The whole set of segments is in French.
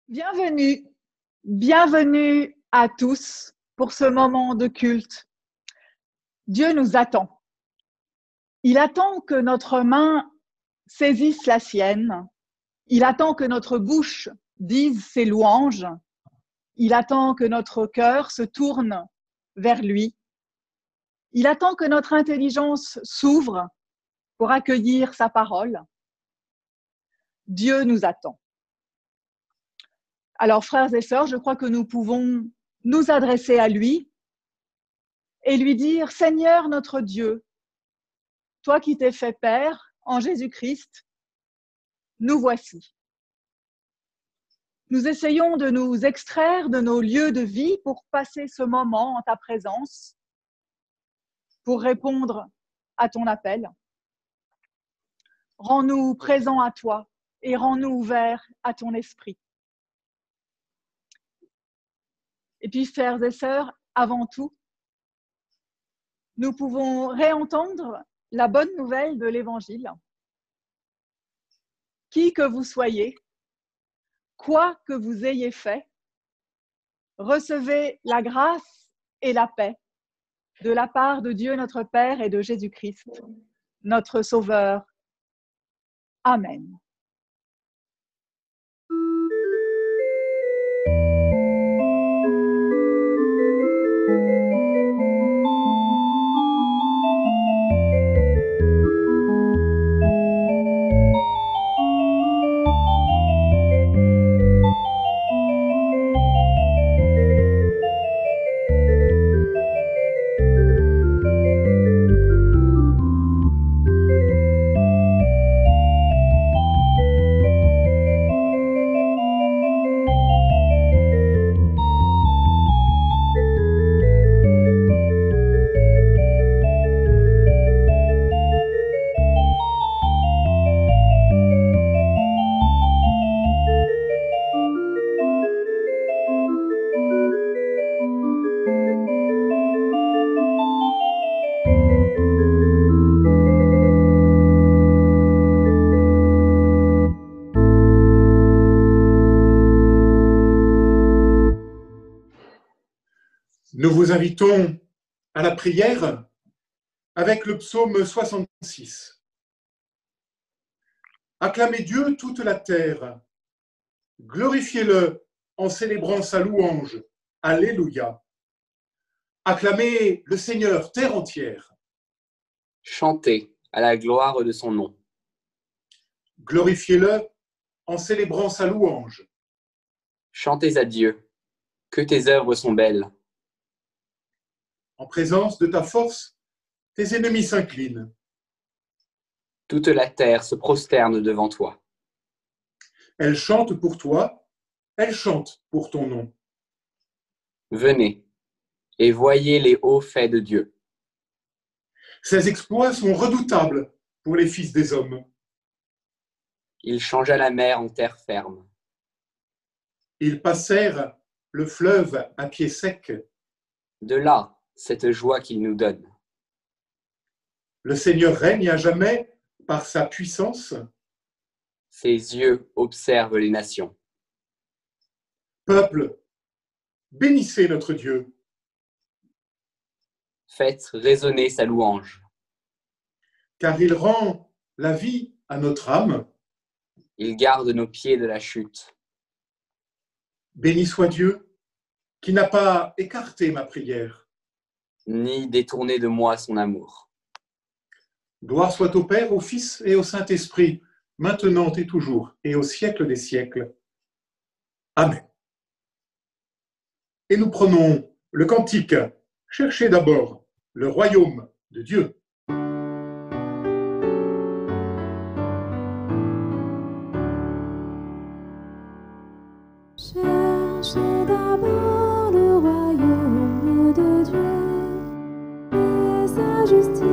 Bienvenue, bienvenue à tous pour ce moment de culte. Dieu nous attend. Il attend que notre main saisisse la sienne. Il attend que notre bouche dise ses louanges. Il attend que notre cœur se tourne vers lui. Il attend que notre intelligence s'ouvre pour accueillir sa parole. Dieu nous attend. Alors, frères et sœurs, je crois que nous pouvons nous adresser à lui et lui dire: Seigneur notre Dieu, toi qui t'es fait Père en Jésus-Christ, nous voici. Nous essayons de nous extraire de nos lieux de vie pour passer ce moment en ta présence, pour répondre à ton appel. Rends-nous présents à toi et rends-nous ouverts à ton esprit. Et puis, frères et sœurs, avant tout, nous pouvons réentendre la bonne nouvelle de l'Évangile. Qui que vous soyez, quoi que vous ayez fait, recevez la grâce et la paix de la part de Dieu notre Père et de Jésus-Christ, notre Sauveur. Amen. Nous vous invitons à la prière avec le psaume 66. Acclamez Dieu toute la terre, glorifiez-le en célébrant sa louange. Alléluia. Acclamez le Seigneur, terre entière. Chantez à la gloire de son nom. Glorifiez-le en célébrant sa louange. Chantez à Dieu, que tes œuvres sont belles. En présence de ta force, tes ennemis s'inclinent. Toute la terre se prosterne devant toi. Elle chante pour toi, elle chante pour ton nom. Venez et voyez les hauts faits de Dieu. Ses exploits sont redoutables pour les fils des hommes. Il changea la mer en terre ferme. Ils passèrent le fleuve à pied sec. De là, cette joie qu'il nous donne. Le Seigneur règne à jamais par sa puissance. Ses yeux observent les nations. Peuple, bénissez notre Dieu. Faites résonner sa louange. Car il rend la vie à notre âme. Il garde nos pieds de la chute. Béni soit Dieu, qui n'a pas écarté ma prière. Ni détourné de moi son amour. Gloire soit au Père, au Fils et au Saint-Esprit, maintenant et toujours, et au siècle des siècles. Amen. Et nous prenons le cantique « Cherchez d'abord le royaume de Dieu ». Cherchez d'abord le royaume de Dieu et sa justice,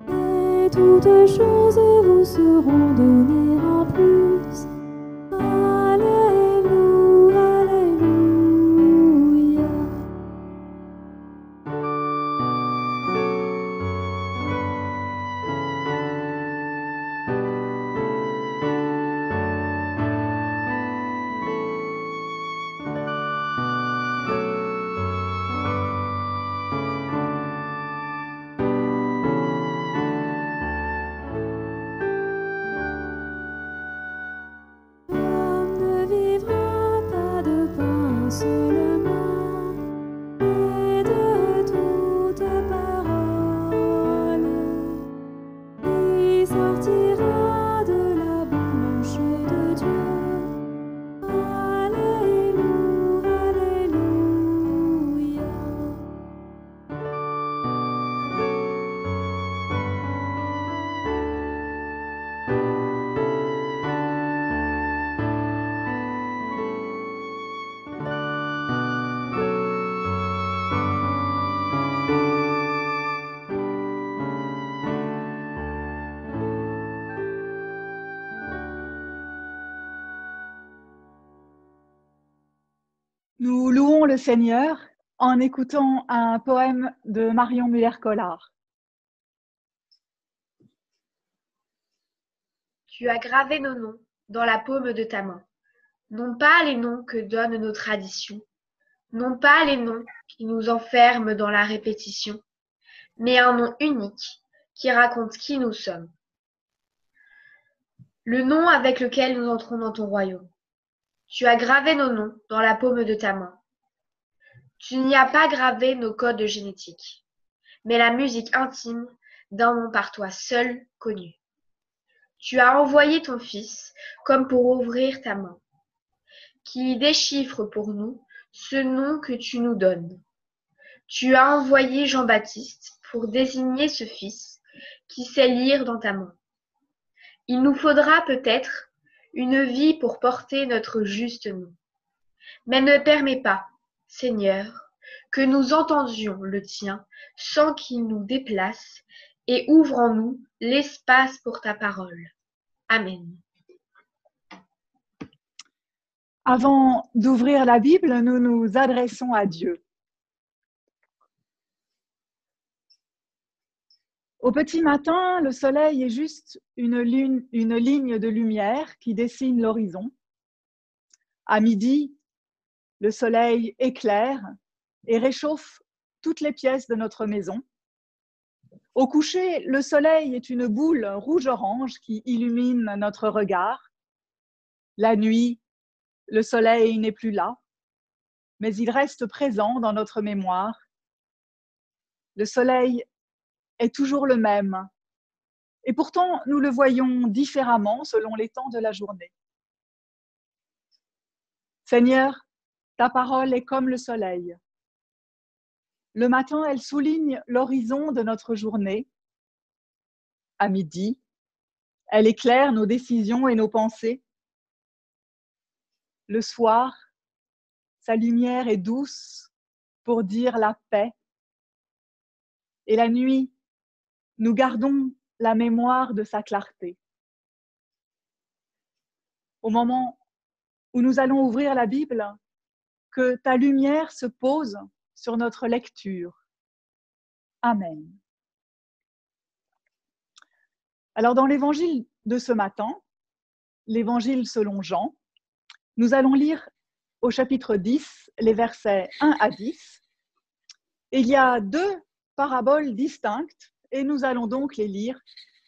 et toutes choses vous seront données en plus. Alléluia, alléluia. sortira de la bouche de Dieu. Alléluia, Alléluia. Nous louons le Seigneur en écoutant un poème de Marion Muller-Collard. Tu as gravé nos noms dans la paume de ta main, non pas les noms que donnent nos traditions, non pas les noms qui nous enferment dans la répétition, mais un nom unique qui raconte qui nous sommes. Le nom avec lequel nous entrons dans ton royaume. Tu as gravé nos noms dans la paume de ta main. Tu n'y as pas gravé nos codes génétiques, mais la musique intime d'un nom par toi seul connu. Tu as envoyé ton Fils comme pour ouvrir ta main, qui déchiffre pour nous ce nom que tu nous donnes. Tu as envoyé Jean-Baptiste pour désigner ce Fils qui sait lire dans ta main. Il nous faudra peut-être une vie pour porter notre juste nom. Mais ne permets pas, Seigneur, que nous entendions le tien sans qu'il nous déplace et ouvre en nous l'espace pour ta parole. Amen. Avant d'ouvrir la Bible, nous nous adressons à Dieu. Au petit matin, le soleil est juste une ligne de lumière qui dessine l'horizon. À midi, le soleil éclaire et réchauffe toutes les pièces de notre maison. Au coucher, le soleil est une boule rouge-orange qui illumine notre regard. La nuit, le soleil n'est plus là, mais il reste présent dans notre mémoire. Le soleil est toujours le même, et pourtant nous le voyons différemment selon les temps de la journée. Seigneur, ta parole est comme le soleil. Le matin, elle souligne l'horizon de notre journée. À midi, elle éclaire nos décisions et nos pensées. Le soir, sa lumière est douce pour dire la paix. Et la nuit, nous gardons la mémoire de sa clarté. Au moment où nous allons ouvrir la Bible, que ta lumière se pose sur notre lecture. Amen. Alors dans l'évangile de ce matin, l'évangile selon Jean, nous allons lire au chapitre 10, les versets 1 à 10. Et il y a deux paraboles distinctes et nous allons donc les lire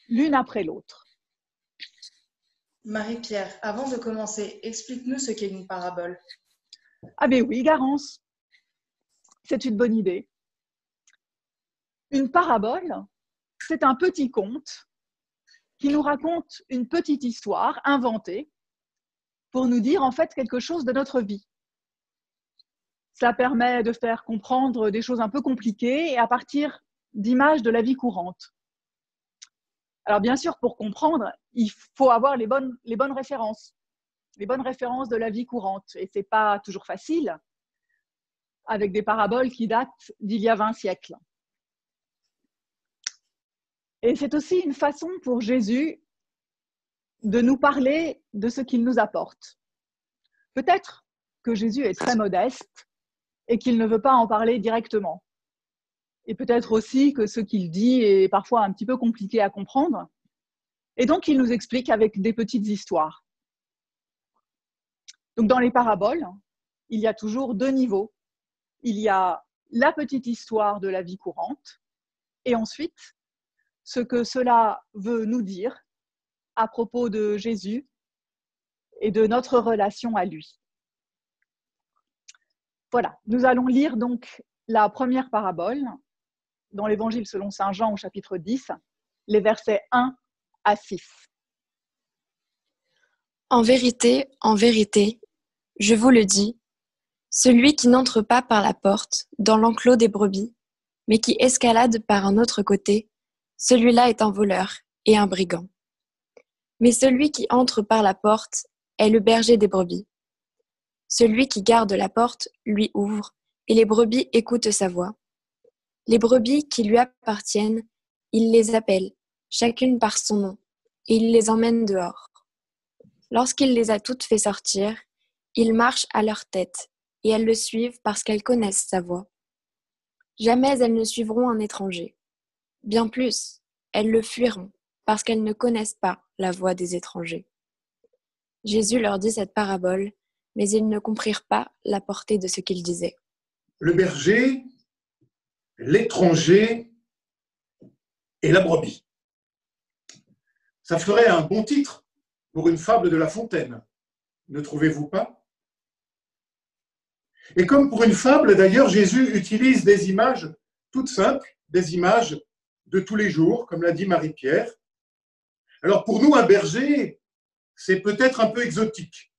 l'une après l'autre. Marie-Pierre, avant de commencer, explique-nous ce qu'est une parabole. Ah ben oui, Garance, c'est une bonne idée. Une parabole, c'est un petit conte qui nous raconte une petite histoire inventée pour nous dire en fait quelque chose de notre vie. Ça permet de faire comprendre des choses un peu compliquées et à partir d'images de la vie courante. Alors bien sûr, pour comprendre, il faut avoir les bonnes références de la vie courante. Et ce n'est pas toujours facile avec des paraboles qui datent d'il y a 20 siècles. Et c'est aussi une façon pour Jésus de nous parler de ce qu'il nous apporte. Peut-être que Jésus est très modeste et qu'il ne veut pas en parler directement. Et peut-être aussi que ce qu'il dit est parfois un petit peu compliqué à comprendre. Et donc, il nous explique avec des petites histoires. Donc, dans les paraboles, il y a toujours deux niveaux. Il y a la petite histoire de la vie courante et ensuite, ce que cela veut nous dire à propos de Jésus et de notre relation à lui. Voilà, nous allons lire donc la première parabole dans l'Évangile selon saint Jean au chapitre 10, les versets 1 à 6. En vérité, je vous le dis, celui qui n'entre pas par la porte dans l'enclos des brebis, mais qui escalade par un autre côté, celui-là est un voleur et un brigand. Mais celui qui entre par la porte est le berger des brebis. Celui qui garde la porte lui ouvre, et les brebis écoutent sa voix. Les brebis qui lui appartiennent, il les appelle, chacune par son nom, et il les emmène dehors. Lorsqu'il les a toutes fait sortir, il marche à leur tête, et elles le suivent parce qu'elles connaissent sa voix. Jamais elles ne suivront un étranger. Bien plus, elles le fuiront, parce qu'elles ne connaissent pas la voix des étrangers. Jésus leur dit cette parabole, mais ils ne comprirent pas la portée de ce qu'il disait. Le berger, l'étranger et la brebis. Ça ferait un bon titre pour une fable de La Fontaine, ne trouvez-vous pas? Et comme pour une fable, d'ailleurs, Jésus utilise des images toutes simples, des images de tous les jours, comme l'a dit Marie-Pierre. Alors pour nous, un berger, c'est peut-être un peu exotique.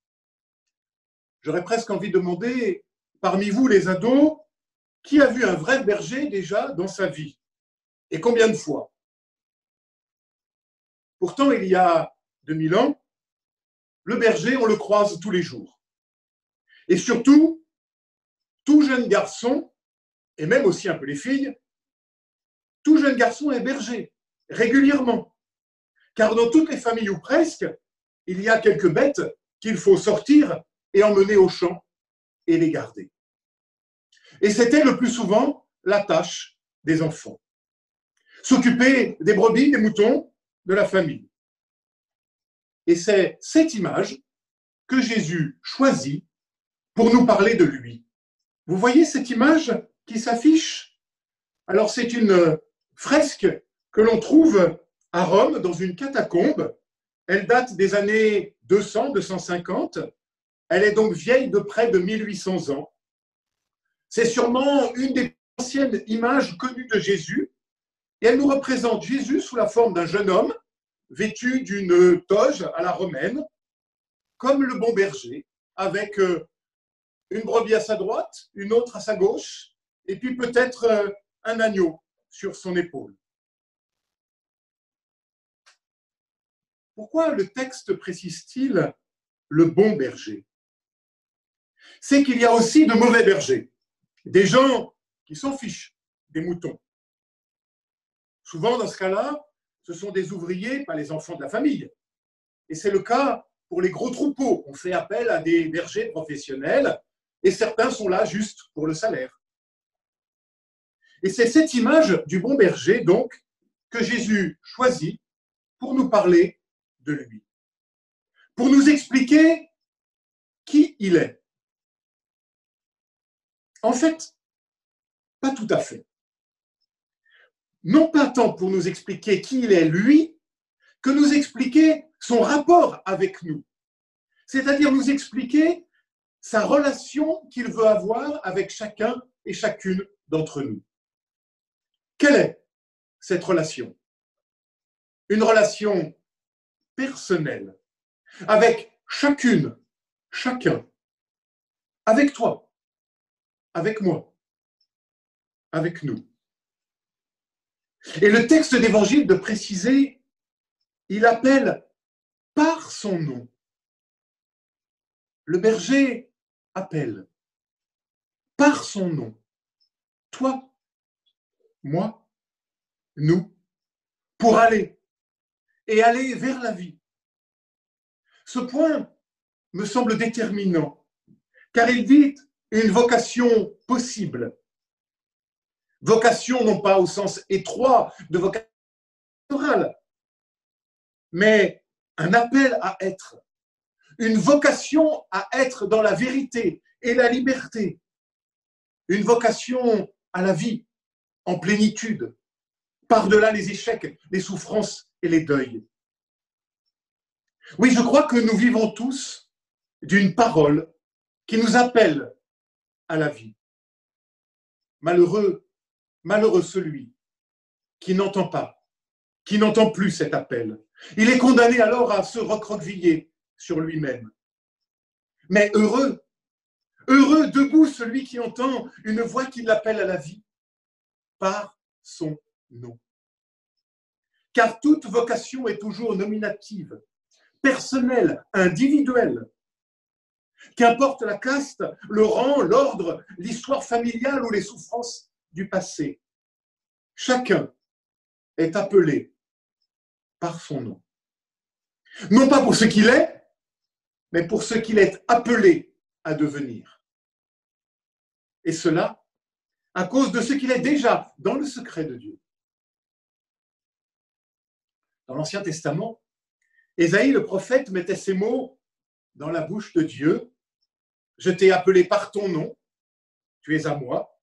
J'aurais presque envie de demander, parmi vous les ados, qui a vu un vrai berger déjà dans sa vie? Et combien de fois? Pourtant, il y a 2000 ans, le berger, on le croise tous les jours. Et surtout, tout jeune garçon, et même aussi un peu les filles, tout jeune garçon est berger, régulièrement. Car dans toutes les familles ou presque, il y a quelques bêtes qu'il faut sortir et emmener au champ et les garder. Et c'était le plus souvent la tâche des enfants. S'occuper des brebis, des moutons, de la famille. Et c'est cette image que Jésus choisit pour nous parler de lui. Vous voyez cette image qui s'affiche? Alors c'est une fresque que l'on trouve à Rome dans une catacombe. Elle date des années 200-250. Elle est donc vieille de près de 1800 ans. C'est sûrement une des anciennes images connues de Jésus. Et elle nous représente Jésus sous la forme d'un jeune homme vêtu d'une toge à la romaine, comme le bon berger, avec une brebis à sa droite, une autre à sa gauche, et puis peut-être un agneau sur son épaule. Pourquoi le texte précise-t-il le bon berger? C'est qu'il y a aussi de mauvais bergers, des gens qui s'en fichent des moutons. Souvent, dans ce cas-là, ce sont des ouvriers, pas les enfants de la famille. Et c'est le cas pour les gros troupeaux. On fait appel à des bergers professionnels et certains sont là juste pour le salaire. Et c'est cette image du bon berger, donc, que Jésus choisit pour nous parler de lui, pour nous expliquer qui il est. En fait, pas tout à fait. Non pas tant pour nous expliquer qui il est lui, que nous expliquer son rapport avec nous. C'est-à-dire nous expliquer sa relation qu'il veut avoir avec chacun et chacune d'entre nous. Quelle est cette relation? Une relation personnelle, avec chacune, chacun, avec toi, avec moi, avec nous. Et le texte d'évangile de préciser, il appelle par son nom. Le berger appelle par son nom. Toi, moi, nous, pour aller et aller vers la vie. Ce point me semble déterminant, car il dit une vocation possible. Vocation non pas au sens étroit de vocation orale, mais un appel à être, une vocation à être dans la vérité et la liberté, une vocation à la vie en plénitude, par-delà les échecs, les souffrances et les deuils. Oui, je crois que nous vivons tous d'une parole qui nous appelle à la vie. Malheureux celui qui n'entend pas, qui n'entend plus cet appel, Il est condamné alors à se recroqueviller sur lui-même. Mais heureux, heureux debout celui qui entend une voix qui l'appelle à la vie par son nom. Car toute vocation est toujours nominative, personnelle, individuelle. Qu'importe la caste, le rang, l'ordre, l'histoire familiale ou les souffrances du passé, chacun est appelé par son nom. Non pas pour ce qu'il est, mais pour ce qu'il est appelé à devenir. Et cela à cause de ce qu'il est déjà dans le secret de Dieu. Dans l'Ancien Testament, Ésaïe le prophète mettait ces mots dans la bouche de Dieu. Je t'ai appelé par ton nom, tu es à moi.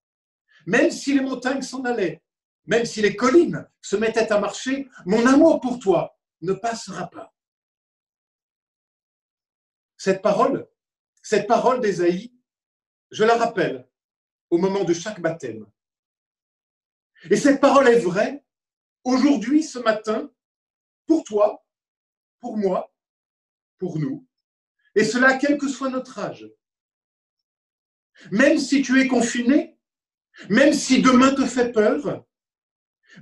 Même si les montagnes s'en allaient, même si les collines se mettaient à marcher, mon amour pour toi ne passera pas. Cette parole d'Ésaïe, je la rappelle au moment de chaque baptême. Et cette parole est vraie aujourd'hui, ce matin, pour toi, pour moi, pour nous. Et cela, quel que soit notre âge. Même si tu es confiné, même si demain te fait peur,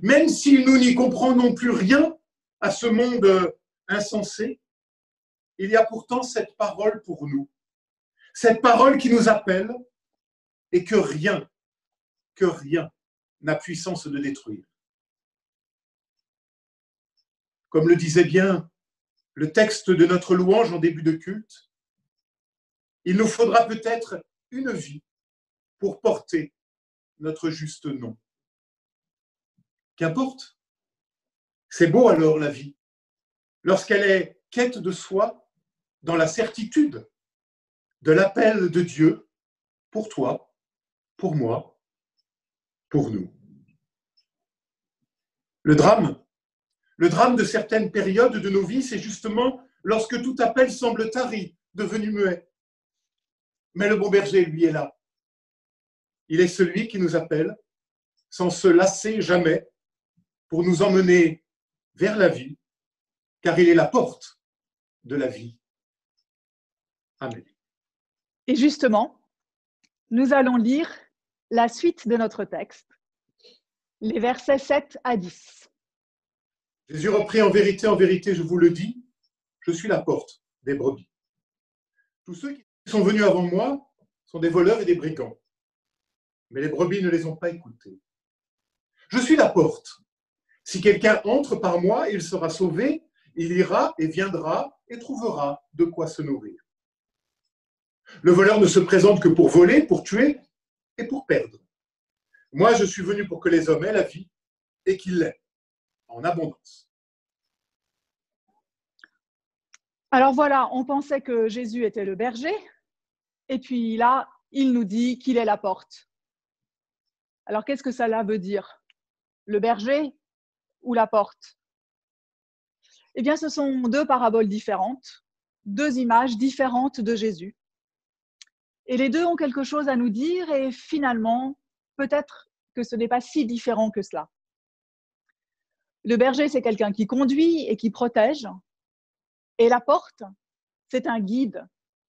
même si nous n'y comprenons plus rien à ce monde insensé, il y a pourtant cette parole pour nous. Cette parole qui nous appelle et que rien n'a puissance de détruire. Comme le disait bien le texte de notre louange en début de culte, il nous faudra peut-être une vie pour porter notre juste nom. Qu'importe, c'est beau alors la vie, lorsqu'elle est quête de soi dans la certitude de l'appel de Dieu pour toi, pour moi, pour nous. Le drame de certaines périodes de nos vies, c'est justement lorsque tout appel semble tari, devenu muet. Mais le bon berger, lui, est là. Il est celui qui nous appelle sans se lasser jamais pour nous emmener vers la vie, car il est la porte de la vie. Amen. Et justement, nous allons lire la suite de notre texte, les versets 7 à 10. Jésus reprit, en vérité, je vous le dis, je suis la porte des brebis. Tous ceux qui sont venus avant moi sont des voleurs et des brigands, mais les brebis ne les ont pas écoutés. Je suis la porte. Si quelqu'un entre par moi, il sera sauvé, il ira et viendra et trouvera de quoi se nourrir. Le voleur ne se présente que pour voler, pour tuer et pour perdre. Moi, je suis venu pour que les hommes aient la vie et qu'ils l'aient en abondance. Alors voilà, on pensait que Jésus était le berger, et puis là, il nous dit qu'il est la porte. Alors qu'est-ce que cela veut dire? Le berger ou la porte? Eh bien, ce sont deux paraboles différentes, deux images différentes de Jésus. Et les deux ont quelque chose à nous dire, et finalement, peut-être que ce n'est pas si différent que cela. Le berger, c'est quelqu'un qui conduit et qui protège. Et la porte, c'est un guide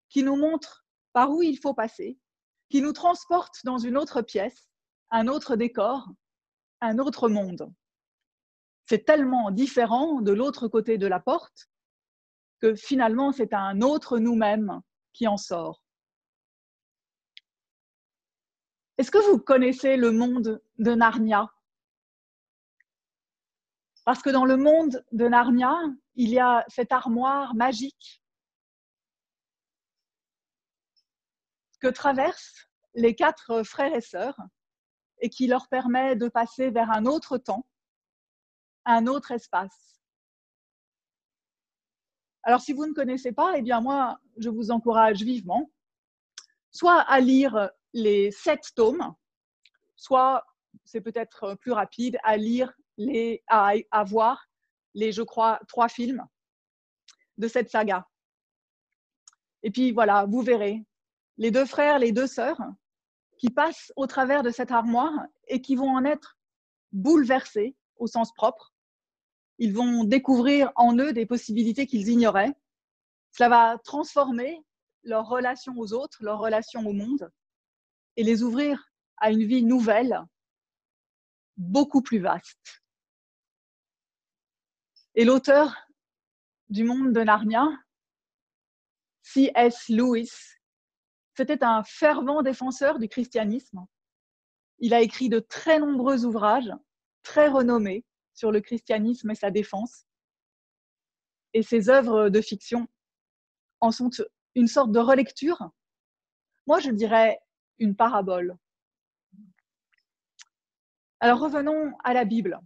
qui nous montre par où il faut passer, qui nous transporte dans une autre pièce, un autre décor, un autre monde. C'est tellement différent de l'autre côté de la porte que finalement, c'est un autre nous-mêmes qui en sort. Est-ce que vous connaissez le monde de Narnia? Parce que dans le monde de Narnia, il y a cette armoire magique que traversent les 4 frères et sœurs et qui leur permet de passer vers un autre temps, un autre espace. Alors, si vous ne connaissez pas, eh bien moi, je vous encourage vivement, soit à lire les 7 tomes, soit, c'est peut-être plus rapide, à voir les, je crois, 3 films de cette saga. Et puis voilà, vous verrez, les 2 frères, les 2 sœurs qui passent au travers de cette armoire et qui vont en être bouleversés au sens propre, Ils vont découvrir en eux des possibilités qu'ils ignoraient. Cela va transformer leur relation aux autres, leur relation au monde, et les ouvrir à une vie nouvelle, beaucoup plus vaste. Et l'auteur du Monde de Narnia, C.S. Lewis, c'était un fervent défenseur du christianisme. Il a écrit de très nombreux ouvrages, très renommés, sur le christianisme et sa défense. Et ses œuvres de fiction en sont une sorte de relecture. Moi, je dirais une parabole. Alors revenons à la Bible,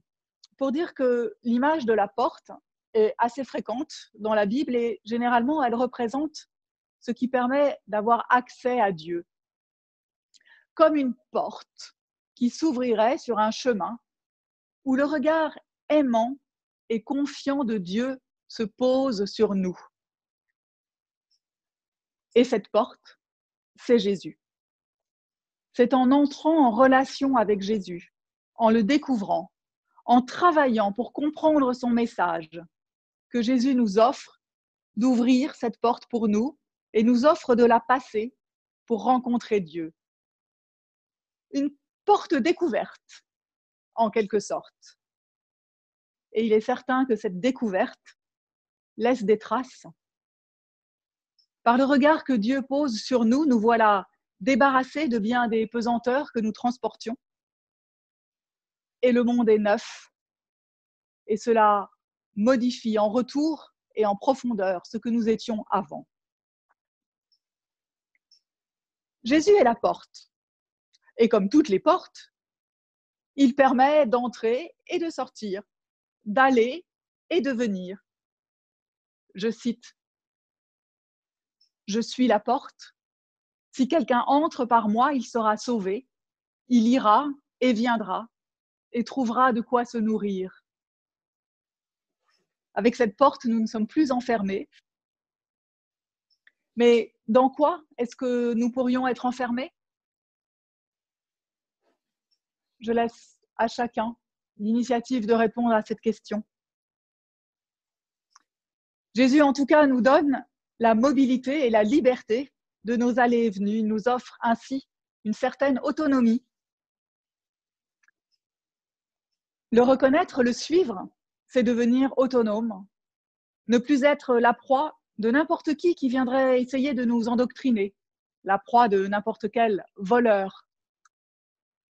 pour dire que l'image de la porte est assez fréquente dans la Bible et généralement elle représente ce qui permet d'avoir accès à Dieu. Comme une porte qui s'ouvrirait sur un chemin où le regard aimant et confiant de Dieu se pose sur nous. Et cette porte, c'est Jésus. C'est en entrant en relation avec Jésus, en le découvrant, en travaillant pour comprendre son message, que Jésus nous offre d'ouvrir cette porte pour nous et nous offre de la passer pour rencontrer Dieu. Une porte découverte, en quelque sorte. Et il est certain que cette découverte laisse des traces. Par le regard que Dieu pose sur nous, nous voilà débarrassés de bien des pesanteurs que nous transportions. Et le monde est neuf. Et cela modifie en retour et en profondeur ce que nous étions avant. Jésus est la porte. Et comme toutes les portes, il permet d'entrer et de sortir, d'aller et de venir. Je cite, « Je suis la porte. Si quelqu'un entre par moi, il sera sauvé. Il ira et viendra et trouvera de quoi se nourrir. » Avec cette porte, nous ne sommes plus enfermés. Mais dans quoi est-ce que nous pourrions être enfermés? Je laisse à chacun l'initiative de répondre à cette question. Jésus, en tout cas, nous donne la mobilité et la liberté de nos allées et venues. Il nous offre ainsi une certaine autonomie. Le reconnaître, le suivre, c'est devenir autonome. Ne plus être la proie de n'importe qui viendrait essayer de nous endoctriner, la proie de n'importe quel voleur.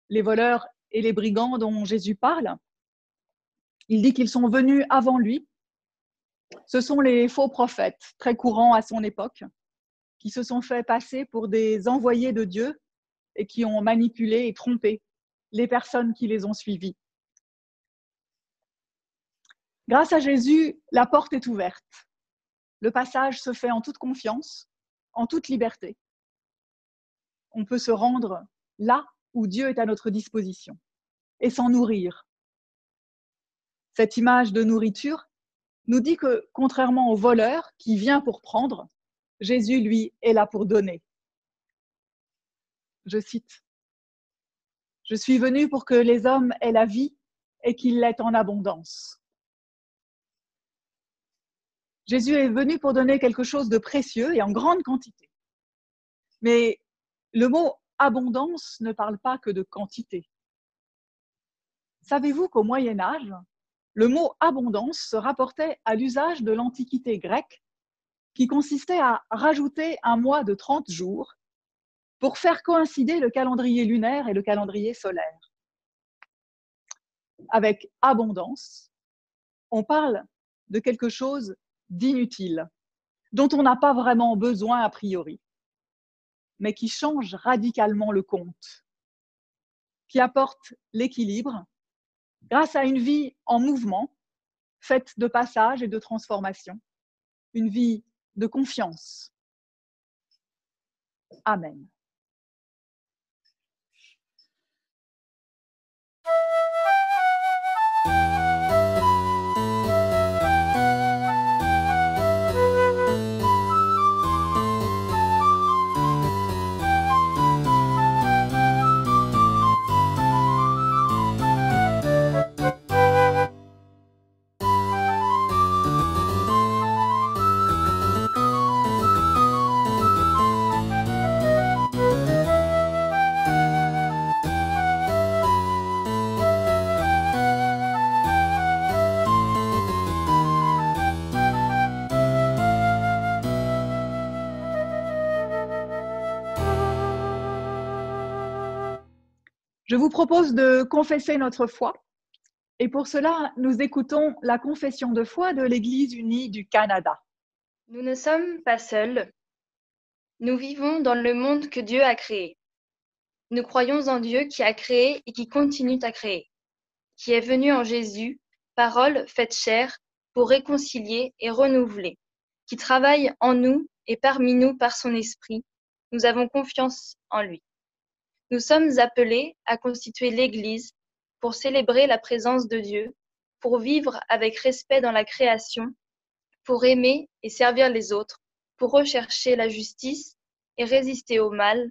Les voleurs et les brigands dont Jésus parle, il dit qu'ils sont venus avant lui. Ce sont les faux prophètes, très courants à son époque, qui se sont fait passer pour des envoyés de Dieu et qui ont manipulé et trompé les personnes qui les ont suivis. Grâce à Jésus, la porte est ouverte. Le passage se fait en toute confiance, en toute liberté. On peut se rendre là où Dieu est à notre disposition et s'en nourrir. Cette image de nourriture nous dit que, contrairement au voleur qui vient pour prendre, Jésus, lui, est là pour donner. Je cite, « Je suis venu pour que les hommes aient la vie et qu'ils l'aient en abondance. » Jésus est venu pour donner quelque chose de précieux et en grande quantité. Mais le mot « abondance » ne parle pas que de quantité. Savez-vous qu'au Moyen-Âge, le mot « abondance » se rapportait à l'usage de l'Antiquité grecque qui consistait à rajouter un mois de 30 jours pour faire coïncider le calendrier lunaire et le calendrier solaire. Avec abondance, on parle de quelque chose d'inutile, dont on n'a pas vraiment besoin a priori, mais qui change radicalement le compte, qui apporte l'équilibre grâce à une vie en mouvement, faite de passages et de transformations, une vie de confiance. Amen. Je vous propose de confesser notre foi et pour cela, nous écoutons la confession de foi de l'Église unie du Canada. Nous ne sommes pas seuls. Nous vivons dans le monde que Dieu a créé. Nous croyons en Dieu qui a créé et qui continue à créer, qui est venu en Jésus, parole faite chair, pour réconcilier et renouveler, qui travaille en nous et parmi nous par son esprit. Nous avons confiance en lui. Nous sommes appelés à constituer l'Église pour célébrer la présence de Dieu, pour vivre avec respect dans la création, pour aimer et servir les autres, pour rechercher la justice et résister au mal,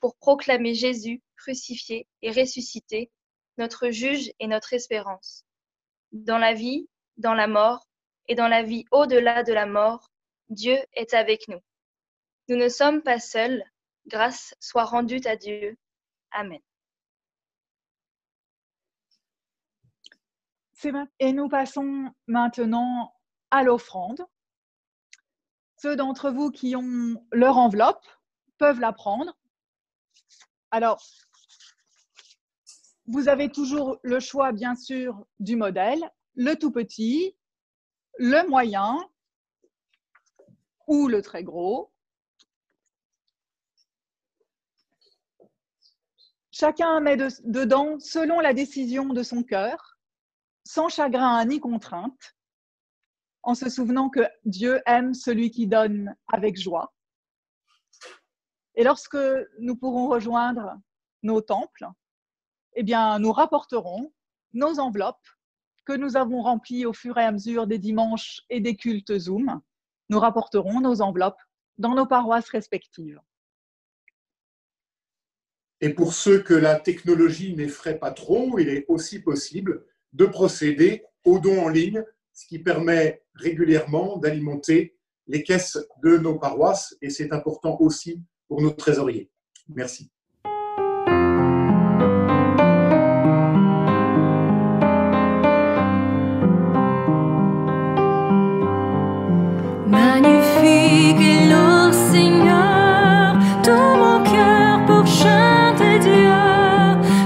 pour proclamer Jésus crucifié et ressuscité, notre juge et notre espérance. Dans la vie, dans la mort et dans la vie au-delà de la mort, Dieu est avec nous. Nous ne sommes pas seuls, grâce soit rendue à Dieu. Amen. Et nous passons maintenant à l'offrande. Ceux d'entre vous qui ont leur enveloppe peuvent la prendre. Alors, vous avez toujours le choix, bien sûr, du modèle, le tout petit, le moyen ou le très gros. Chacun met dedans selon la décision de son cœur, sans chagrin ni contrainte, en se souvenant que Dieu aime celui qui donne avec joie. Et lorsque nous pourrons rejoindre nos temples, eh bien, nous rapporterons nos enveloppes que nous avons remplies au fur et à mesure des dimanches et des cultes Zoom. Nous rapporterons nos enveloppes dans nos paroisses respectives. Et pour ceux que la technologie n'effraie pas trop, il est aussi possible de procéder aux dons en ligne, ce qui permet régulièrement d'alimenter les caisses de nos paroisses et c'est important aussi pour nos trésoriers. Merci. Magnifique est le Seigneur, tout mon cœur pour chanter Dieu.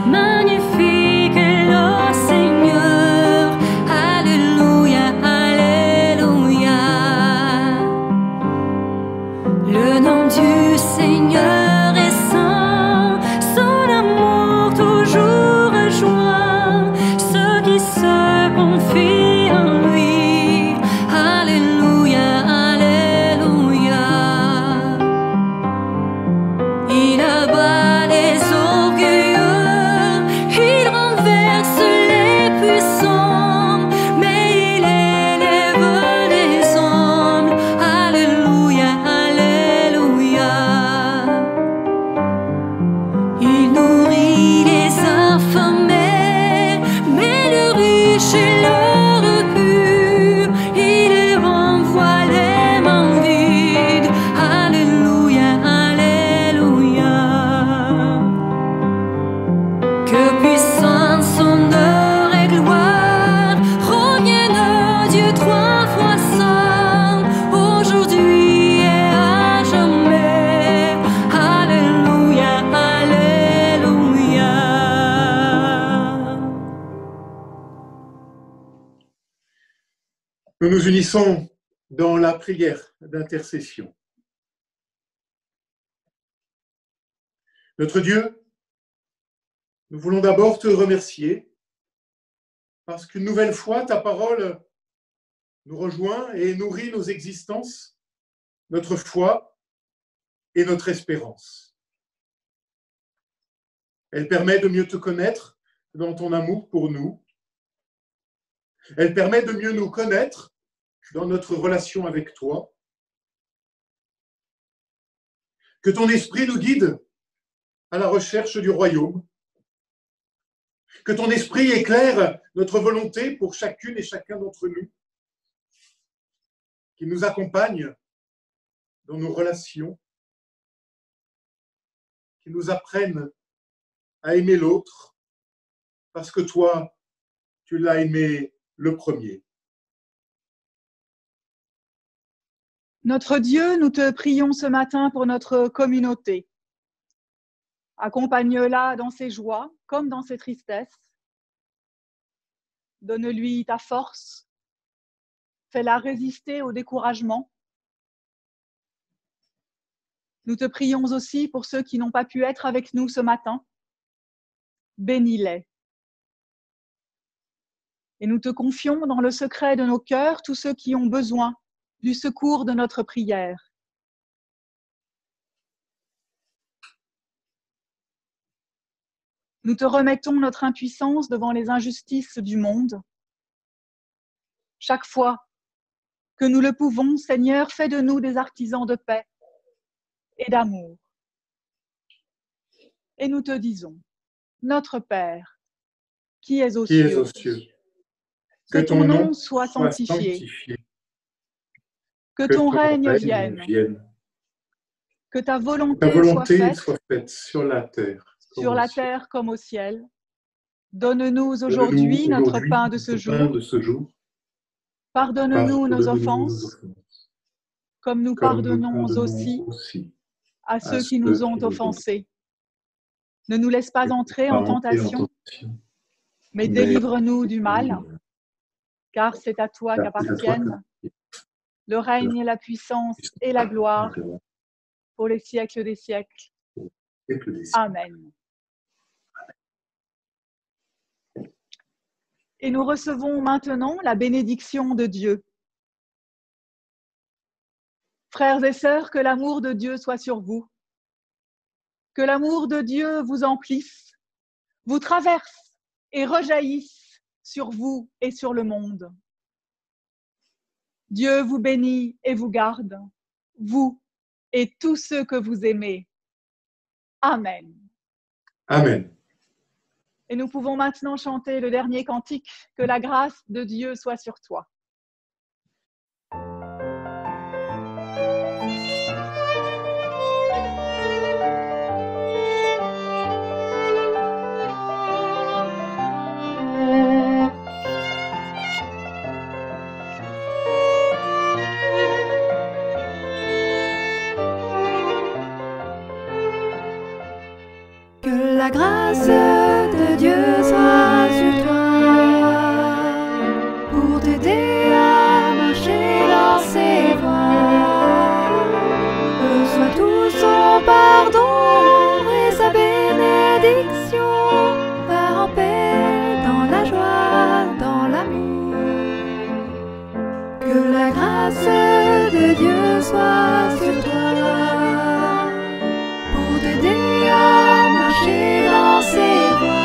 Magnifique est le Seigneur, Alléluia, Alléluia. Le nom du Seigneur est saint, son amour toujours rejoint ceux qui se confient en lui. Alléluia, Alléluia. Il abat les orgueilleux, il renverse les puissants, mais il élève les humbles. Alléluia, Alléluia. Il nourrit les affamés, mais le riche et l'heureux pur, il les renvoie les mains vides. Alléluia, Alléluia. Que puissance, honneur et gloire reviennent à Dieu trois fois saint, aujourd'hui et à jamais. Alléluia, Alléluia. Nous nous unissons dans la prière d'intercession. Notre Dieu, nous voulons d'abord te remercier parce qu'une nouvelle fois, ta parole nous rejoint et nourrit nos existences, notre foi et notre espérance. Elle permet de mieux te connaître dans ton amour pour nous. Elle permet de mieux nous connaître dans notre relation avec toi. Que ton esprit nous guide à la recherche du royaume. Que ton esprit éclaire notre volonté pour chacune et chacun d'entre nous. Qu'il nous accompagne dans nos relations. Qu'il nous apprenne à aimer l'autre parce que toi, tu l'as aimé le premier. Notre Dieu, nous te prions ce matin pour notre communauté. Accompagne-la dans ses joies comme dans ses tristesses. Donne-lui ta force. Fais-la résister au découragement. Nous te prions aussi pour ceux qui n'ont pas pu être avec nous ce matin. Bénis-les. Et nous te confions dans le secret de nos cœurs tous ceux qui ont besoin du secours de notre prière. Nous te remettons notre impuissance devant les injustices du monde. Chaque fois que nous le pouvons, Seigneur, fais de nous des artisans de paix et d'amour. Et nous te disons, notre Père, qui es aux cieux, que ton nom soit sanctifié, que ton règne vienne, que ta volonté soit faite sur la terre comme au ciel. Donne-nous aujourd'hui notre pain de ce jour. Pardonne-nous nos offenses, comme nous pardonnons aussi à ceux qui nous ont offensés. Ne nous laisse pas entrer en tentation, mais délivre-nous du mal, car c'est à toi qu'appartiennent le règne, la puissance et la gloire pour les siècles des siècles. Amen. Et nous recevons maintenant la bénédiction de Dieu. Frères et sœurs, que l'amour de Dieu soit sur vous. Que l'amour de Dieu vous emplisse, vous traverse et rejaillisse sur vous et sur le monde. Dieu vous bénit et vous garde, vous et tous ceux que vous aimez. Amen. Amen. Et nous pouvons maintenant chanter le dernier cantique, que la grâce de Dieu soit sur toi. Que la grâce de Dieu soit sur toi, pour t'aider à marcher dans ses voies. Reçois tout son pardon et sa bénédiction, va en paix dans la joie, dans l'amour. Que la grâce de Dieu soit sur toi, pour t'aider à marcher dans ses voies.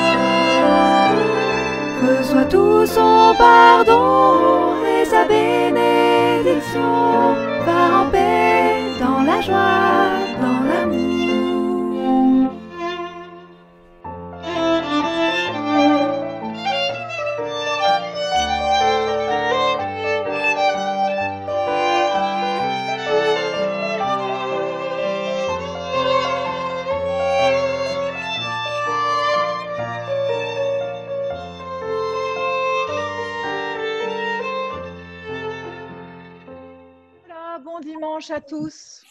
Reçois tout son pardon et sa bénédiction, va en paix dans la joie, dans l'amour. Voilà, bon dimanche à tous.